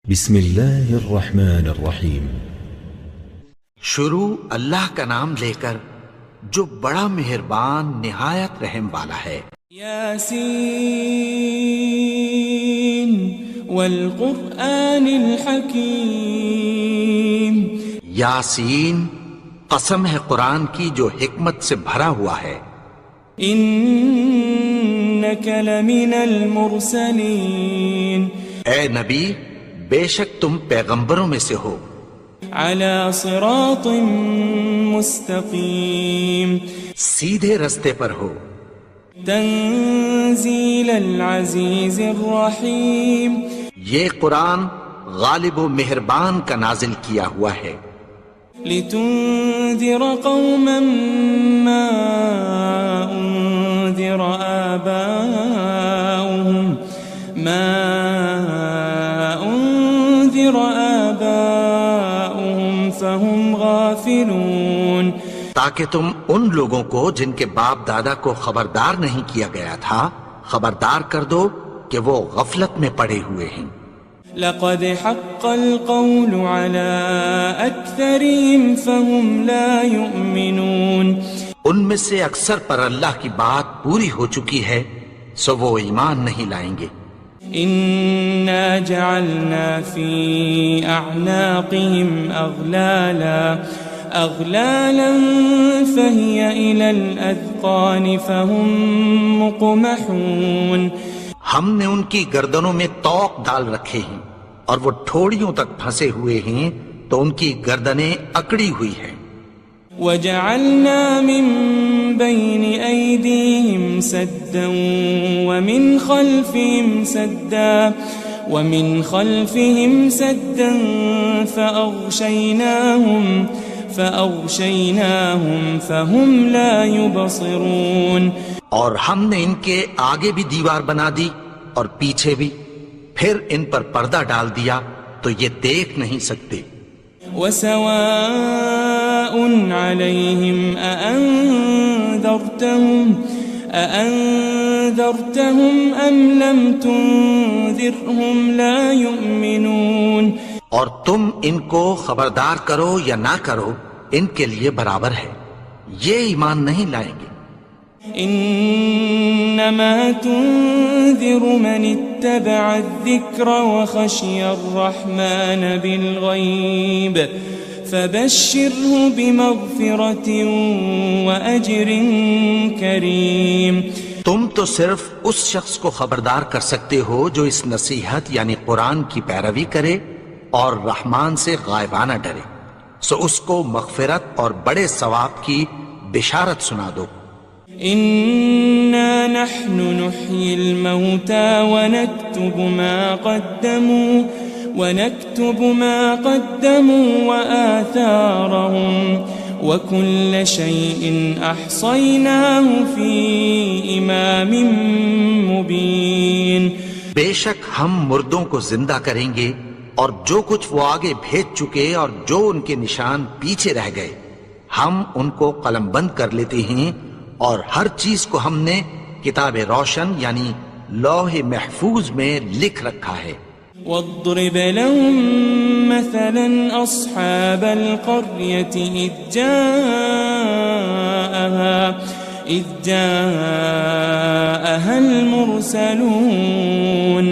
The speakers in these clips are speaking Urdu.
بسم اللہ الرحمن الرحیم۔ شروع اللہ کا نام لے کر جو بڑا مہربان نہایت رحم والا ہے۔ یاسین والقرآن الحکیم۔ یاسین، قسم ہے قرآن کی جو حکمت سے بھرا ہوا ہے۔ انک لمن المرسلین۔ اے نبی، بے شک تم پیغمبروں میں سے ہو۔ علی صراط مستقیم۔ سیدھے رستے پر ہو۔ تنزیل العزیز الرحیم۔ یہ قرآن غالب و مہربان کا نازل کیا ہوا ہے۔ لتنذر قوما ما انذر آباؤهم فهم غافلون۔ تاکہ تم ان لوگوں کو جن کے باپ دادا کو خبردار نہیں کیا گیا تھا خبردار کر دو کہ وہ غفلت میں پڑے ہوئے ہیں۔ لقد حق القول على اکثرهم فهم لا يؤمنون۔ ان میں سے اکثر پر اللہ کی بات پوری ہو چکی ہے سو وہ ایمان نہیں لائیں گے۔ انا جعلنا في اعناقهم اغلالا فهي الى الاذقان فهم مقمحون۔ ہم نے ان کی گردنوں میں طوق ڈال رکھے ہیں اور وہ ٹھوڑیوں تک پھنسے ہوئے ہیں تو ان کی گردنیں اکڑی ہوئی ہیں۔ وجعلنا من بين أيديهم سدا ومن خلفهم سدا فأغشيناهم فهم لا يبصرون۔ اور ہم نے ان کے آگے بھی دیوار بنا دی اور پیچھے بھی، پھر ان پر پردہ ڈال دیا تو یہ دیکھ نہیں سکتے۔ وسواء عليهم أأنذرتهم أم لم تنذرهم لا يؤمنون۔ اور تم ان کو خبردار کرو یا نہ کرو ان کے لیے برابر ہے، یہ ایمان نہیں لائیں گے۔ انما تنذر من اتبع الذکر وخشی الرحمن بالغیب فبشره بمغفرة وأجر کریم۔ تم تو صرف اس شخص کو خبردار کر سکتے ہو جو اس نصیحت یعنی قرآن کی پیروی کرے اور رحمان سے غائبانہ ڈرے، سو اس کو مغفرت اور بڑے ثواب کی بشارت سنا دو۔ إنا نحن نحيي الموتى ونكتب ما قدموا وآثارهم وكل شيء أحصيناه في إمام مبين۔ بے شک ہم مردوں کو زندہ کریں گے اور جو کچھ وہ آگے بھیج چکے اور جو ان کے نشان پیچھے رہ گئے ہم ان کو قلم بند کر لیتے ہیں، اور ہر چیز کو ہم نے کتاب روشن یعنی لوح محفوظ میں لکھ رکھا ہے۔ واضرب لهم مثلا أصحاب القرية إذ جاءها المرسلون۔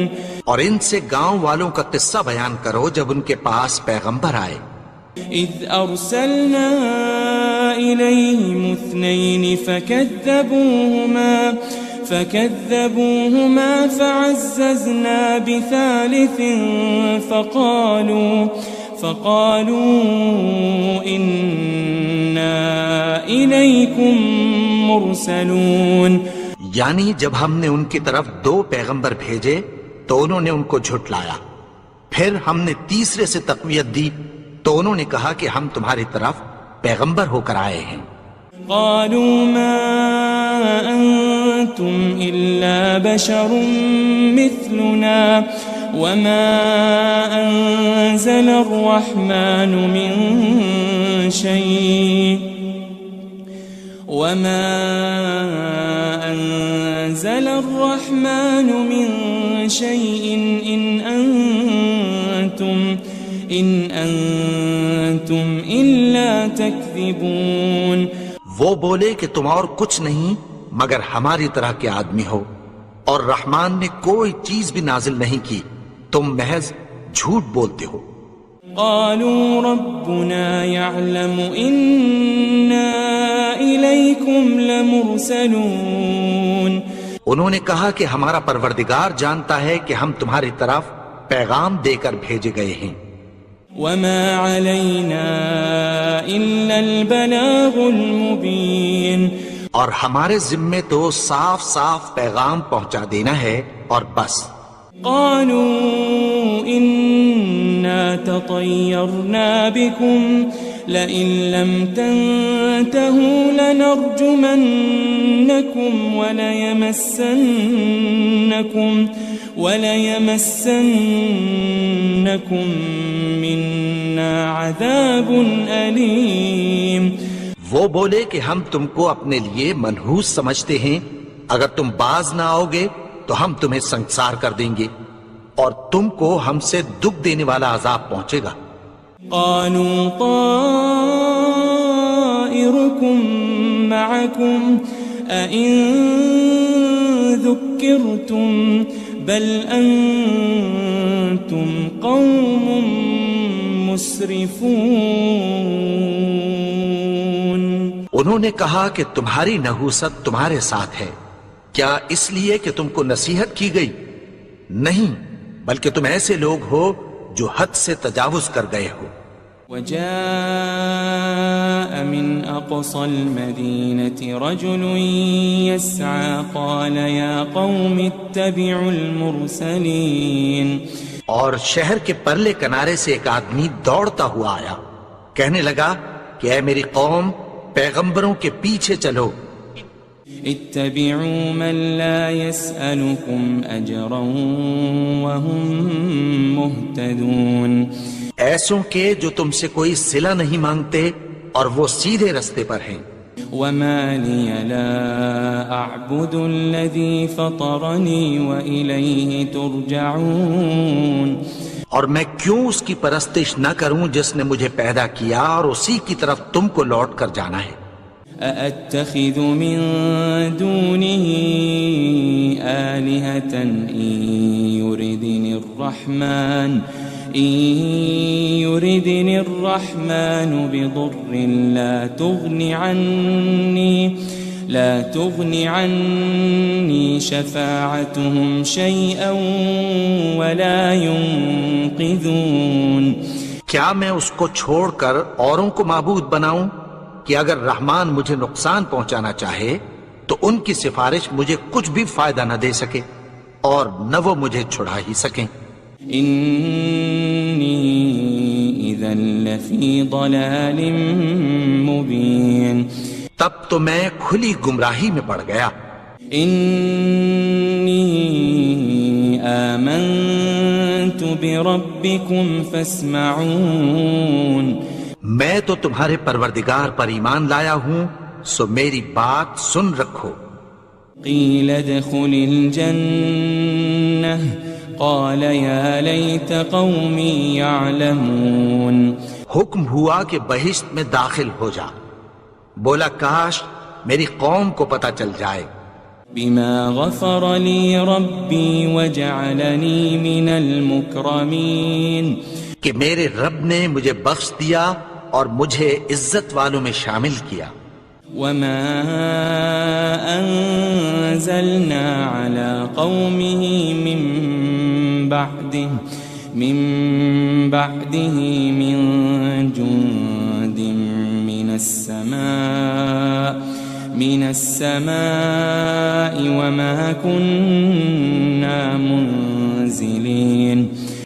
اور ان سے گاؤں والوں کا قصہ بیان کرو جب ان کے پاس پیغمبر آئے۔ إذ أرسلنا إليهم اثنين فكذبوهما فعززنا بثالث فقالوا إنا إليكم مرسلون۔ یعنی جب ہم نے ان کی طرف 2 پیغمبر بھیجے تو انہوں نے ان کو جھٹلایا، پھر ہم نے تیسرے سے تقویت دی تو انہوں نے کہا کہ ہم تمہاری طرف پیغمبر ہو کر آئے ہیں۔ قالوا ما أنتم إلا بشر مثلنا وما أنزل الرحمن من شيء إن أنتم أنتم إلا تكذبون. وہ بولے کہ تم اور کچھ نہیں مگر ہماری طرح کے آدمی ہو، اور رحمان نے کوئی چیز بھی نازل نہیں کی، تم محض جھوٹ بولتے ہو. قالوا ربنا يعلم إنا إليكم لمرسلون. انہوں نے کہا کہ ہمارا پروردگار جانتا ہے کہ ہم تمہاری طرف پیغام دے کر بھیجے گئے ہیں. وما علينا إلا البلاغ المبين. اور ہمارے ذمے تو صاف صاف پیغام پہنچا دینا ہے اور بس. قالوا إنا تطيرنا بكم لئن لم تنتهوا لنرجمنكم وليمسنكم منا عذاب أليم. وہ بولے کہ ہم تم کو اپنے لیے منحوس سمجھتے ہیں، اگر تم باز نہ آؤ گے تو ہم تمہیں سنسار کر دیں گے اور تم کو ہم سے دکھ دینے والا عذاب پہنچے گا. قالوا طائركم معكم أئن ذكرتم بل أنتم قوم مسرفون. انہوں نے کہا کہ تمہاری نحوست تمہارے ساتھ ہے، کیا اس لیے کہ تم کو نصیحت کی گئی؟ نہیں، بلکہ تم ایسے لوگ ہو جو حد سے تجاوز کر گئے ہو. وجاء من أقصى المدينة رجل يسعى قال يا قوم اتبعوا المرسلين. اور شہر کے پرلے کنارے سے ایک آدمی دوڑتا ہوا آیا، کہنے لگا کہ اے میری قوم، پیغمبروں کے پیچھے چلو. اتبعوا من لا يسألكم أجرا وهم مهتدون. ایسوں کے جو تم سے کوئی صلہ نہیں مانگتے اور وہ سیدھے رستے پر ہیں. وما لي لا أعبد الذي فطرني وإليه ترجعون. اور میں کیوں اس کی پرستش نہ کروں جس نے مجھے پیدا کیا اور اسی کی طرف تم کو لوٹ کر جانا ہے. أأتخذ من دونه آلهة إن يردني الرحمن بضر لا تغني عني شفاعتهم شيئا ولا ينقذون. کیا میں اس کو چھوڑ کر اوروں کو معبود بناؤں کہ اگر رحمان مجھے نقصان پہنچانا چاہے تو ان کی سفارش مجھے کچھ بھی فائدہ نہ دے سکے اور نہ وہ مجھے چھڑا ہی سکیں. إني إذا لفي ضلال مبين. تب تو میں کھلی گمراہی میں پڑ گیا. إني آمنت بربكم فاسمعون. میں تو تمہارے پروردگار پر ایمان لایا ہوں، سو میری بات سن رکھو. قيل ادخل الجنة قال يا ليت قومي يعلمون. حکم ہوا کہ بہشت میں داخل ہو جا. بولا کاش میری قوم کو پتہ چل جائے. بما غفر لي ربي وجعلني من المكرمين. کہ میرے رب نے مجھے بخش دیا اور مجھے عزت والوں میں شامل کیا. وما أنزلنا على قومه من بعده من جند من السماء وما كنا منزلين.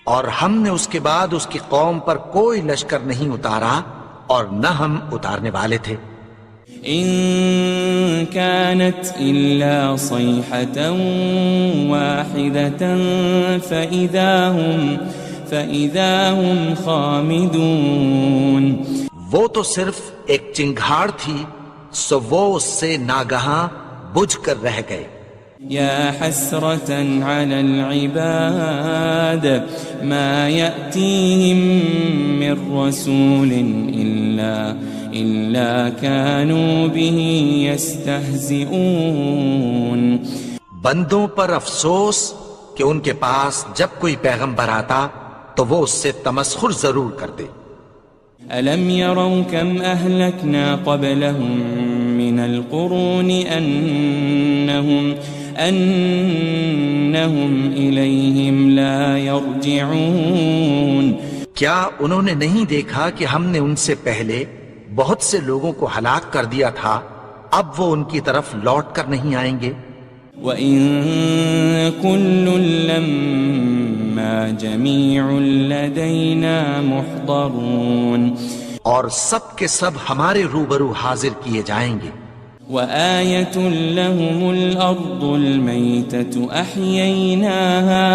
اور ہم نے اس کے بعد اس کی قوم پر کوئی لشکر نہیں اتارا اور نہ ہم اتارنے والے تھے. إن كانت إلا صيحة واحدة فإذا هم خامدون. وہ تو صرف ایک چنگھاڑ تھی، سو وہ اس سے ناگہاں بجھ کر رہ گئے. يا حسرة على العباد ما يأتيهم من رسول إلا كانوا به يستهزئون. بندوں پر افسوس کہ ان کے پاس جب کوئی پیغمبر آتا تو وہ اس سے تمسخر ضرور کرتے. ألم يروا كم أهلكنا قبلهم من القرون أنهم إليهم لا يرجعون. کیا انہوں نے نہیں دیکھا کہ ہم نے ان سے پہلے بہت سے لوگوں کو ہلاک کر دیا تھا، اب وہ ان کی طرف لوٹ کر نہیں آئیں گے. وَإِن كُلٌّ لَمَّا جَمِيعٌ لَدَيْنَا مُحْضَرُونَ. اور سب کے سب ہمارے روبرو حاضر کیے جائیں گے. وَآيَةٌ لَهُمُ الْأَرْضُ الْمَيْتَةُ أَحْيَيْنَاهَا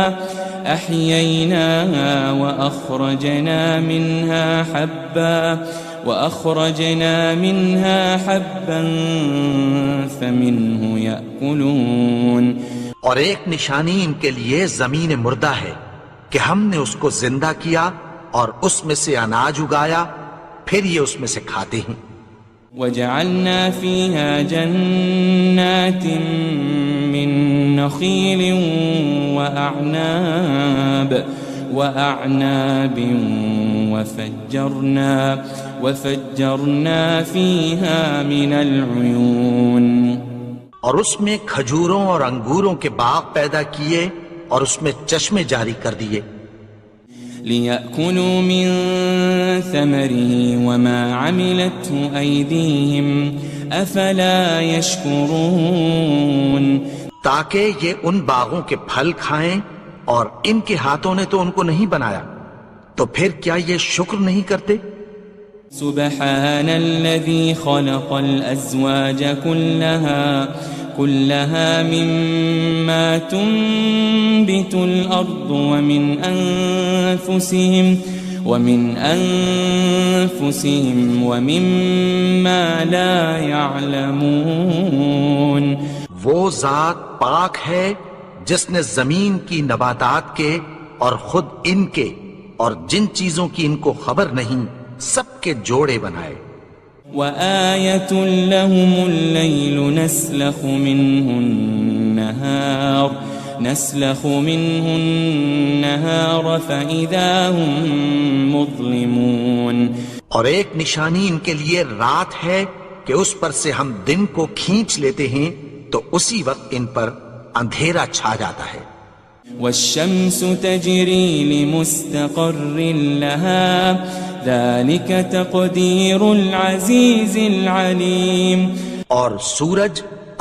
وَأَخْرَجْنَا مِنْهَا حَبًّا فَمِنْهُ يَأْكُلُونَ. اور ایک نشانی ان کے لیے زمین مردہ ہے کہ ہم نے اس کو زندہ کیا اور اس میں سے اناج اگایا، پھر یہ اس میں سے کھاتے ہیں. وَجَعَلْنَا فِيهَا جَنَّاتٍ مِّن نَخِيلٍ وَأَعْنَابٍ وَفَجَّرْنَا فِيهَا مِنَ الْعُيُونِ. اور اس میں کھجوروں اور انگوروں کے باغ پیدا کیے اور اس میں چشمے جاری کر دیے. لِيَأْكُلُوا مِن ثَمَرِهِ وَمَا عَمِلَتْهُ أَيْدِيهِمْ أَفَلَا يَشْكُرُونَ. تاکہ یہ ان باغوں کے پھل کھائیں اور ان کے ہاتھوں نے تو ان کو نہیں بنایا، تو پھر کیا یہ شکر نہیں کرتے؟ سبحان الذي خلق الأزواج كلها مما تنبت الأرض ومن أنفسهم ومما لا يعلمون. وہ ذات پاک ہے جس نے زمین کی نباتات کے اور خود ان کے اور جن چیزوں کی ان کو خبر نہیں سب کے جوڑے بنائے. وَآيَةٌ لَهُمُ اللَّيْلُ نَسْلَخُ مِنْهُ النَّهَارَ فَإِذَا هُمْ مُظْلِمُونَ. اور ایک نشانی ان کے لیے رات ہے کہ اس پر سے ہم دن کو کھینچ لیتے ہیں تو اسی وقت ان پر اندھیرا چھا جاتا ہے. وَالشَّمْسُ تَجْرِي لِمُسْتَقَرٍّ لَهَا ذَلِكَ تَقْدِيرُ الْعَزِيزِ الْعَلِيمِ. اور سورج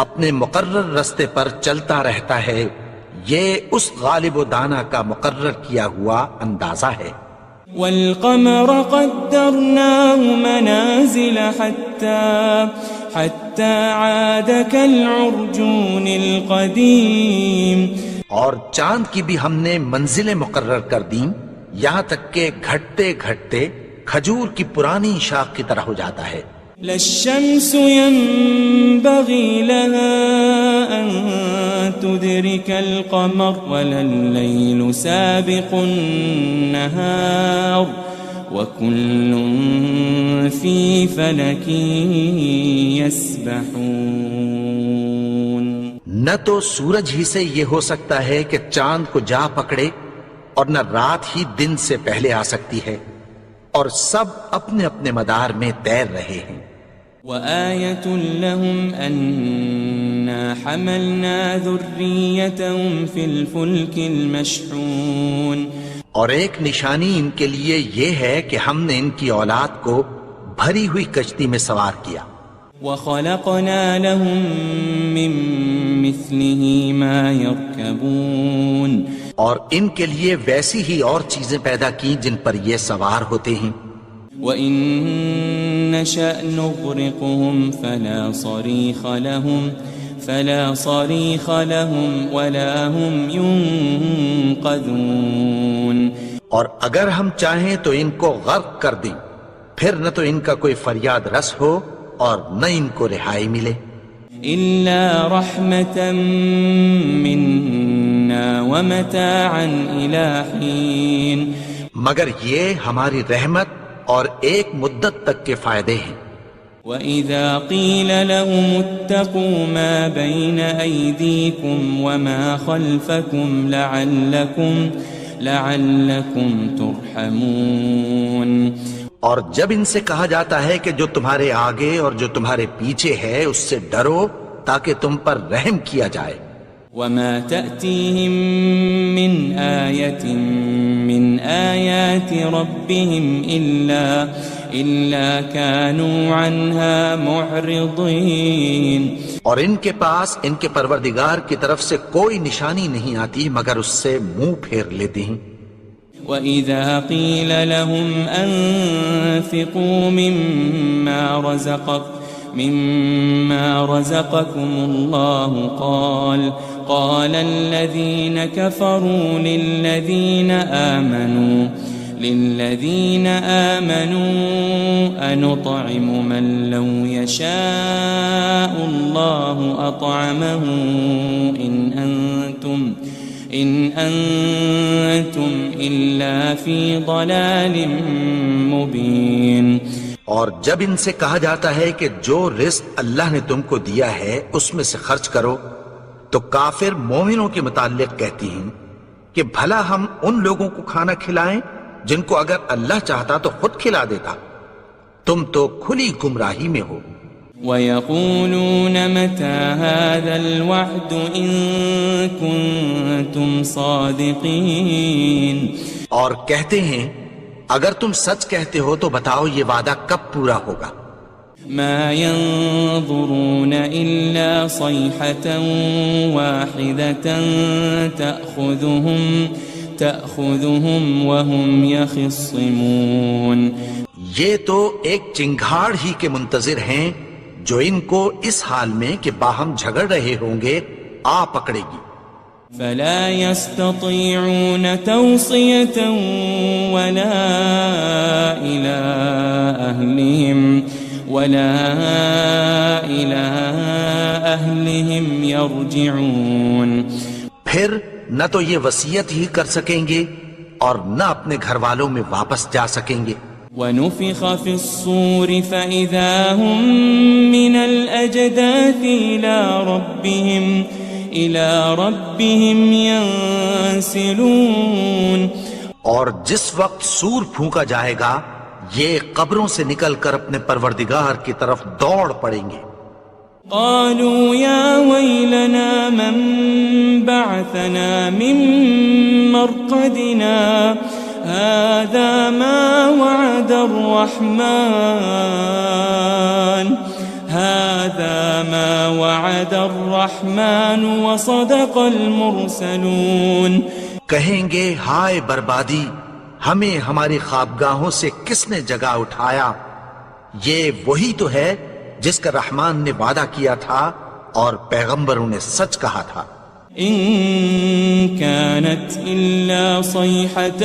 اپنے مقرر رستے پر چلتا رہتا ہے، یہ اس غالب و دانا کا مقرر کیا ہوا اندازہ ہے. وَالْقَمَرَ قَدَّرْنَاهُ مَنَازِلَ حَتَّى عَادَ كَالْعُرْجُونِ الْقَدِيمِ. اور چاند کی بھی ہم نے منزلیں مقرر کر دیں یہاں تک کہ گھٹتے گھٹتے کھجور کی پرانی شاخ کی طرح ہو جاتا ہے. لَلشَّمْسُ يَنبَغِي لَهَا أَن تُدْرِكَ الْقَمَرَ وَلَلَّيْلُ سَابِقُ النَّهَارِ وَكُلٌّ فِي فَلَكٍ يَسْبَحُونَ. نہ تو سورج ہی سے یہ ہو سکتا ہے کہ چاند کو جا پکڑے اور نہ رات ہی دن سے پہلے آ سکتی ہے، اور سب اپنے اپنے مدار میں تیر رہے ہیں. وَآيَةٌ لَهُمْ أَنَّا حَمَلْنَا ذُرِّيَّتَهُمْ فِي الْفُلْكِ الْمَشْحُونِ. اور ایک نشانی ان کے لیے یہ ہے کہ ہم نے ان کی اولاد کو بھری ہوئی کشتی میں سوار کیا. وَخَلَقْنَا لَهُم مِّن مِّثْلِهِ مَا يَرْكَبُونَ. اور ان کے لیے ویسی ہی اور چیزیں پیدا کی جن پر یہ سوار ہوتے ہیں. وَإِن نَّشَأْ نُغْرِقْهُمْ فَلَا صَرِيخَ لَهُمْ وَلَا هُمْ يُنقَذُونَ. اور اگر ہم چاہیں تو ان کو غرق کر دیں، پھر نہ تو ان کا کوئی فریاد رس ہو اور نہ ان کو رہائی ملے. إلا رحمة منا ومتاعا إلى حين. مگر یہ ہماری رحمت اور ایک مدت تک کے فائدے ہیں. وَإِذَا قِيلَ لَهُمُ اتَّقُوا مَا بَيْنَ أَيْدِيكُمْ وَمَا خَلْفَكُمْ لَعَلَّكُمْ تُرْحَمُونَ. اور جب ان سے کہا جاتا ہے کہ جو تمہارے آگے اور جو تمہارے پیچھے ہے اس سے ڈرو تاکہ تم پر رحم کیا جائے. وَمَا تَأْتِيهِم مِّنْ آيَةٍ مِّنْ آيَاتِ رَبِّهِمْ إِلَّا كَانُوا عَنْهَا مُعْرِضِينَ. اور ان کے پاس ان کے پروردگار کی طرف سے کوئی نشانی نہیں آتی مگر اس سے منہ پھیر لیتے ہیں. وَإِذَا قِيلَ لَهُمْ أَنفِقُوا مِمَّا رَزَقَكُمُ اللَّهُ قَالَ الَّذِينَ كَفَرُوا لِلَّذِينَ آمَنُوا أَنُطْعِمُ مَن لَّوْ يَشَاءُ اللَّهُ أَطْعَمَهُ إِنْ أَنْتُمْ إِلَّا فِي ضَلَالٍ مُبِينٍ. اور جب ان سے کہا جاتا ہے کہ جو رزق اللہ نے تم کو دیا ہے اس میں سے خرچ کرو تو کافر مومنوں کے متعلق کہتی ہیں کہ بھلا ہم ان لوگوں کو کھانا کھلائیں جن کو اگر اللہ چاہتا تو خود کھلا دیتا. تم تو کھلی گمراہی میں ہو. وَيَقُولُونَ مَتَى هَذَا الْوَعْدُ إِن كُنتُمْ صَادِقِينَ. اور کہتے ہیں اگر تم سچ کہتے ہو تو بتاؤ یہ وعدہ کب پورا ہوگا. مَا يَنظُرُونَ إِلَّا صَيْحَةً وَاحِدَةً تَأْخُذُهُمْ وَهُمْ يَخِصِّمُونَ. یہ تو ایک چنگھاڑ ہی کے منتظر ہیں جو ان کو اس حال میں کہ باہم جھگڑ رہے ہوں گے آ پکڑے گی. فلا يستطيعون توصية ولا إلى أهلهم يرجعون. پھر نہ تو یہ وصیت ہی کر سکیں گے اور نہ اپنے گھر والوں میں واپس جا سکیں گے. وَنُفِخَ فِي الصُّورِ فَإِذَا هُم مِّنَ الْأَجْدَاثِ إِلَى رَبِّهِمْ يَنسِلُونَ. اور جس وقت سور پھونکا جائے گا یہ قبروں سے نکل کر اپنے پروردگار کی طرف دوڑ پڑیں گے. قالوا يا ويلنا من بعثنا من مرقدنا هذا ما وعد الرحمن وصدق المرسلون. کہیں گے ہائے بربادی، ہمیں ہماری خوابگاہوں سے کس نے جگا اٹھایا؟ یہ وہی تو ہے جس کا رحمان نے وعدہ کیا تھا اور پیغمبروں نے سچ کہا تھا. ان كانت الا صيحة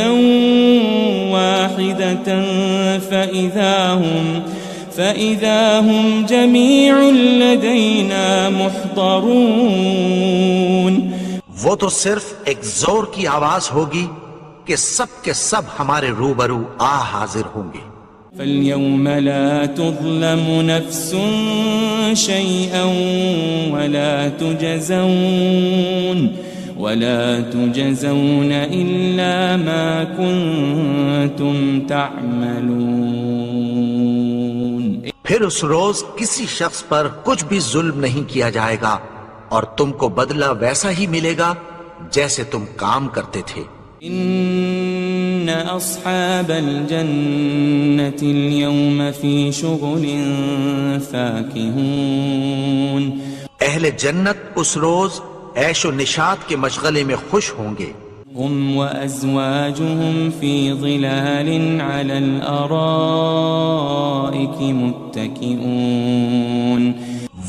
واحدة فإذا هم جميع لدينا محضرون. وہ تو صرف ایک زور کی آواز ہوگی کہ سب کے سب ہمارے روبرو حاضر ہوں گے. فَالْيَوْمَ لَا تُظْلَمُ نَفْسٌ شَيْئًا وَلَا تُجَزَوْنَ إِلَّا مَا كُنتُمْ تَعْمَلُونَ. پھر اس روز کسی شخص پر کچھ بھی ظلم نہیں کیا جائے گا اور تم کو بدلہ ویسا ہی ملے گا جیسے تم کام کرتے تھے. ان اصحاب الجنة اليوم في شغل فاكهون. اہل جنت اس روز عیش و نشاط کے مشغلے میں خوش ہوں گے. هم وازواجهم في ظلال على الارائك متكئون.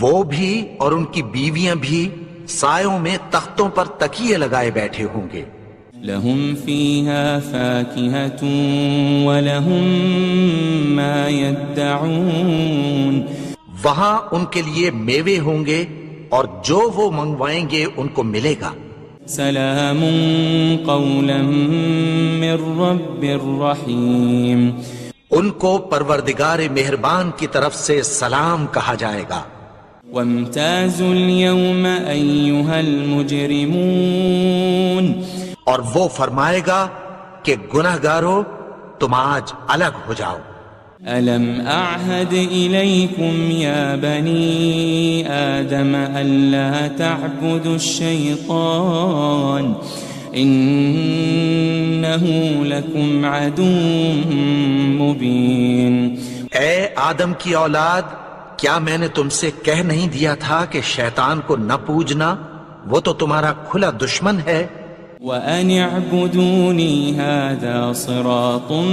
وہ بھی اور ان کی بیویاں بھی سایوں میں تختوں پر تکیے لگائے بیٹھے ہوں گے. لهم فيها فاكهة ولهم ما يدعون. وہاں ان کے لیے میوے ہوں گے اور جو وہ منگوائیں گے ان کو ملے گا. سلام قولا من رب الرحیم. ان کو پروردگار مہربان کی طرف سے سلام کہا جائے گا. وامتازوا اليوم ایھا المجرمون. اور وہ فرمائے گا کہ گنہگارو تم آج الگ ہو جاؤ. ألم أعهد إليكم يا بني آدم ألا تعبدوا الشيطان إنه لكم عدو مبين. اے آدم کی اولاد، کیا میں نے تم سے کہہ نہیں دیا تھا کہ شیطان کو نہ پوجنا، وہ تو تمہارا کھلا دشمن ہے. وَأَنِ اعْبُدُونِي هَذَا صِرَاطٌ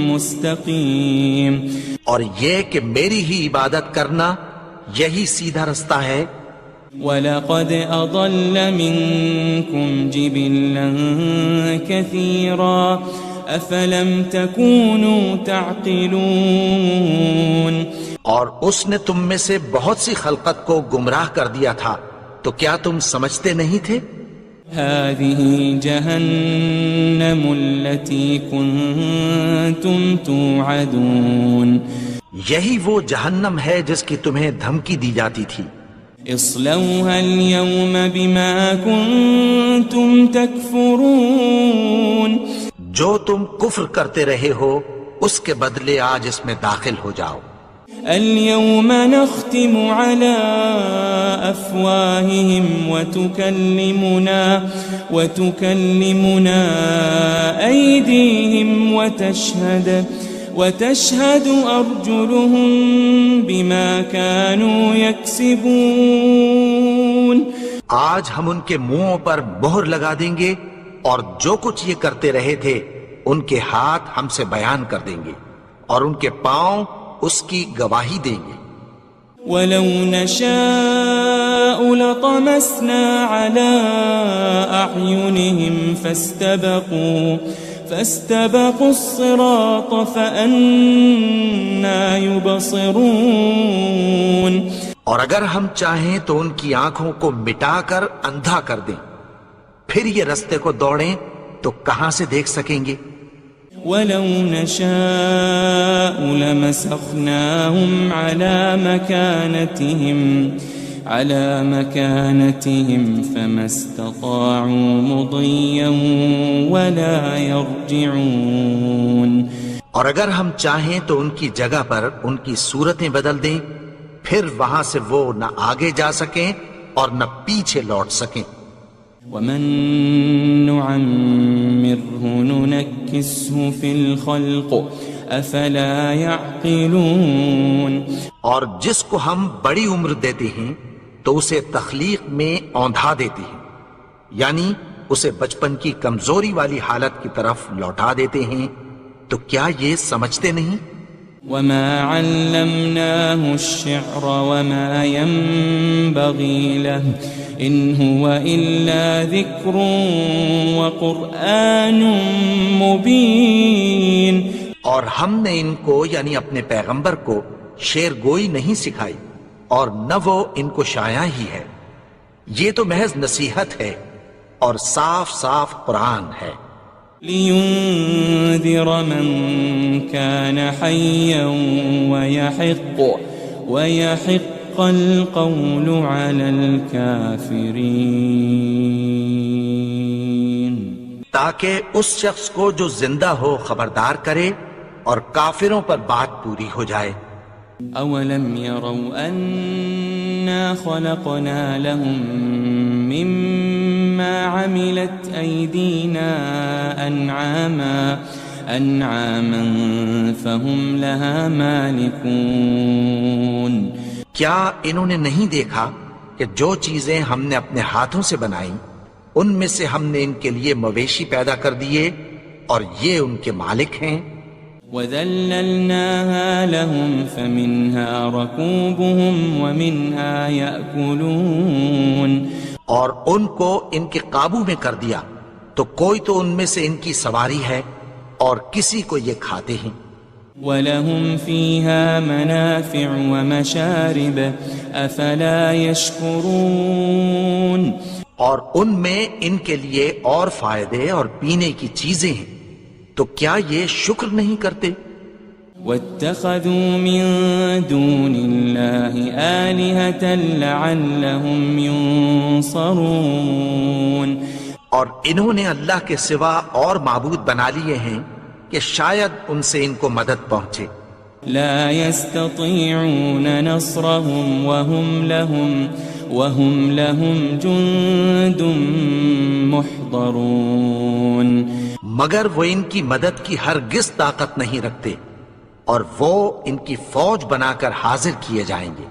مُسْتَقِيمٌ. اور یہ کہ میری ہی عبادت کرنا یہی سیدھا رستہ ہے. وَلَقَدْ أَضَلَّ مِنْكُمْ جِبِلًّا كَثِيرًا أَفَلَمْ تَكُونُوا تَعْقِلُونَ. اور اس نے تم میں سے بہت سی خلقت کو گمراہ کر دیا تھا، تو کیا تم سمجھتے نہیں تھے؟ هذه جهنم التي كنتم توعدون. یہی وہ جہنم ہے جس کی تمہیں دھمکی دی جاتی تھی. اصلوها اليوم بما كنتم تكفرون. جو تم کفر کرتے رہے ہو اس کے بدلے آج اس میں داخل ہو جاؤ. اليوم نختم على أفواههم وتكلمنا أيديهم وتشهد أرجلهم بما كانوا يكسبون. آج ہم ان کے منہوں پر مہر لگا دیں گے اور جو کچھ یہ کرتے رہے تھے ان کے ہاتھ ہم سے بیان کر دیں گے اور ان کے پاؤں اس کی گواہی دیں گے. وَلَوْ نَشَاءُ لَطَمَسْنَا عَلَىٰ أَعْيُنِهِمْ فَاسْتَبَقُوا الصِّرَاطَ فَأَنَّىٰ يُبْصِرُونَ. اور اگر ہم چاہیں تو ان کی آنکھوں کو مٹا کر اندھا کر دیں، پھر یہ رستے کو دوڑیں تو کہاں سے دیکھ سکیں گے. وَلَوْ نَشَاءُ لَمَسَخْنَاهُمْ عَلَى مَكَانَتِهِمْ فَمَا اسْتَطَاعُوا مُضِيًّا وَلَا يَرْجِعُونَ. اور اگر ہم چاہیں تو ان کی جگہ پر ان کی صورتیں بدل دیں، پھر وہاں سے وہ نہ آگے جا سکیں اور نہ پیچھے لوٹ سکیں. وَمَن نُعَمِّرْهُ نُنَكِّسْهُ فِي الْخَلْقِ أَفَلَا يَعْقِلُونَ. اور جس کو ہم بڑی عمر دیتے ہیں تو اسے تخلیق میں اوندھا دیتے ہیں، یعنی اسے بچپن کی کمزوری والی حالت کی طرف لوٹا دیتے ہیں. تو کیا یہ سمجھتے نہیں؟ وَمَا عَلَّمْنَاهُ الشِّعْرَ وَمَا يَنبَغِي لَهُ إِنْ هُوَ إِلَّا ذِكْرٌ وَقُرْآنٌ مُبِينٌ. اور ہم نے ان کو یعنی اپنے پیغمبر کو شعر گوئی نہیں سکھائی اور نہ وہ ان کو شایع ہی ہے. یہ تو محض نصیحت ہے اور صاف صاف قرآن ہے. لِيُنذِرَ مَن كَانَ حَيًّا وَيَحِقَّ الْقَوْلُ عَلَى الْكَافِرِينَ. تاکہ اس شخص کو جو زندہ ہو خبردار کرے اور کافروں پر بات پوری ہو جائے. أَوَلَمْ يَرَوْا أَنَّا خَلَقْنَا لَهُم مِّمَّا عَمِلَتْ أَيْدِينَا أَنْعَامًا فَهُمْ لَهَا مَالِكُونَ. کیا انہوں نے نہیں دیکھا کہ جو چیزیں ہم نے اپنے ہاتھوں سے بنائیں ان میں سے ہم نے ان کے لیے مویشی پیدا کر دیے اور یہ ان کے مالک ہیں. وَذَلَّلْنَاهَا لَهُمْ فَمِنْهَا رَكُوبُهُمْ وَمِنْهَا يَأْكُلُونَ. اور ان کو ان کے قابو میں کر دیا تو کوئی تو ان میں سے ان کی سواری ہے اور کسی کو یہ کھاتے ہیں. وَلَهُمْ فِيهَا مَنَافِعُ وَمَشَارِبُ أَفَلَا يَشْكُرُونَ اور ان میں ان کے لیے اور فائدے اور پینے کی چیزیں ہیں، تو کیا یہ شکر نہیں کرتے؟ وَاتَّخَذُوا مِن دُونِ اللَّهِ آلِهَةً لَعَلَّهُمْ يُنصَرُونَ اور انہوں نے اللہ کے سوا اور معبود بنا لیے ہیں کہ شاید ان سے ان کو مدد پہنچے۔ لا يستطيعون نصرهم وهم لهم جند محضرون مگر وہ ان کی مدد کی ہرگز طاقت نہیں رکھتے اور وہ ان کی فوج بنا کر حاضر کیے جائیں گے۔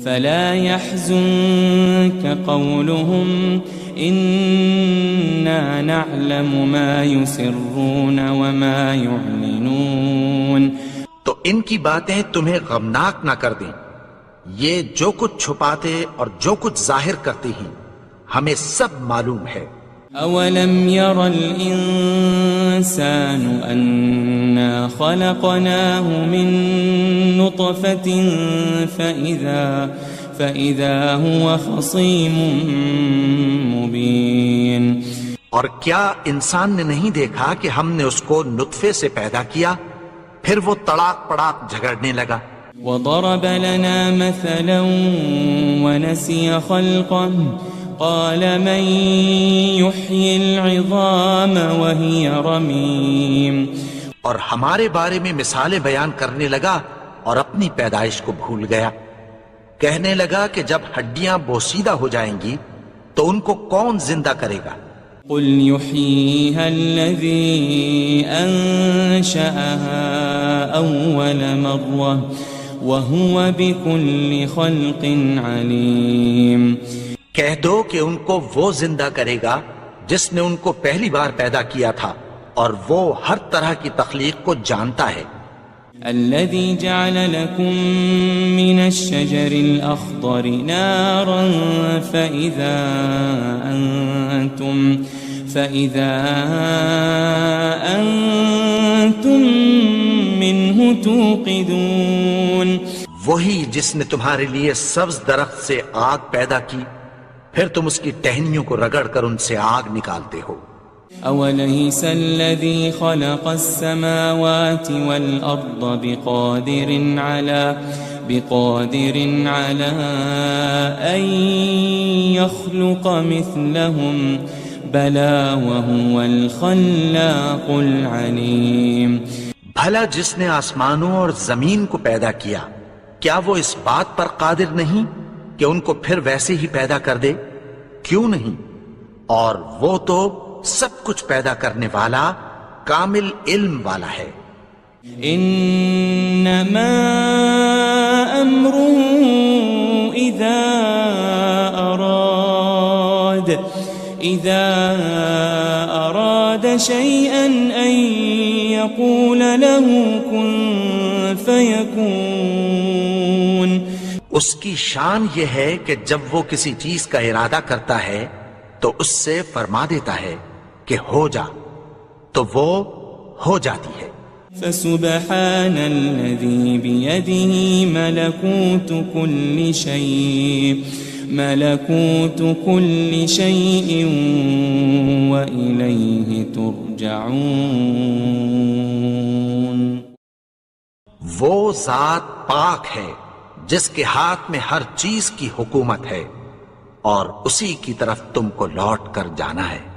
فلا يحزنك قولهم إنا نعلم ما يسرون وما يعلنون تو ان کی باتیں تمہیں غمناک نہ کر دیں، یہ جو کچھ چھپاتے اور جو کچھ ظاہر کرتے ہیں ہمیں سب معلوم ہے۔ أولم ير الإنسان أنا خلقناه من نطفة فإذا هو خصيم مبين اور کیا انسان نے نہیں دیکھا کہ ہم نے اس کو نطفے سے پیدا کیا، پھر وہ تڑاک پڑاک جھگڑنے لگا۔ وضرب لنا مثلا ونسي خلقه قال من يحيي العظام وهي رميم اور ہمارے بارے میں مثالیں بیان کرنے لگا اور اپنی پیدائش کو بھول گیا، کہنے لگا کہ جب ہڈیاں بوسیدہ ہو جائیں گی تو ان کو کون زندہ کرے گا؟ قل يحييها الذي أنشأها أول مرة وهو بكل خلق عليم کہہ دو کہ ان کو وہ زندہ کرے گا جس نے ان کو پہلی بار پیدا کیا تھا اور وہ ہر طرح کی تخلیق کو جانتا ہے۔ الذي جعل لكم من الشجر الأخضر نارا فإذا أنتم منه توقدون وہی جس نے تمہارے لیے سبز درخت سے آگ پیدا کی، پھر تم اس کی ٹہنیوں کو رگڑ کر ان سے آگ نکالتے ہو۔ أوليس الذي خلق السماوات والأرض بقادر على أن يخلق مثلهم بلى وهو الخلاق العليم بھلا جس نے آسمانوں اور زمین کو پیدا کیا، کیا وہ اس بات پر قادر نہیں کہ ان کو پھر ویسے ہی پیدا کر دے؟ کیوں نہیں؟ اور وہ تو سب کچھ پیدا کرنے والا، کامل علم والا ہے۔ انما امره اذا اراد شيئا ان يقول له كن فيكون اس کی شان یہ ہے کہ جب وہ کسی چیز کا ارادہ کرتا ہے تو اس سے فرما دیتا ہے کہ ہو جا، تو وہ ہو جاتی ہے۔ فسبحان الذي بيده ملكوت كل شيء وإليه ترجعون وہ ذات پاک ہے جس کے ہاتھ میں ہر چیز کی حکومت ہے اور اسی کی طرف تم کو لوٹ کر جانا ہے۔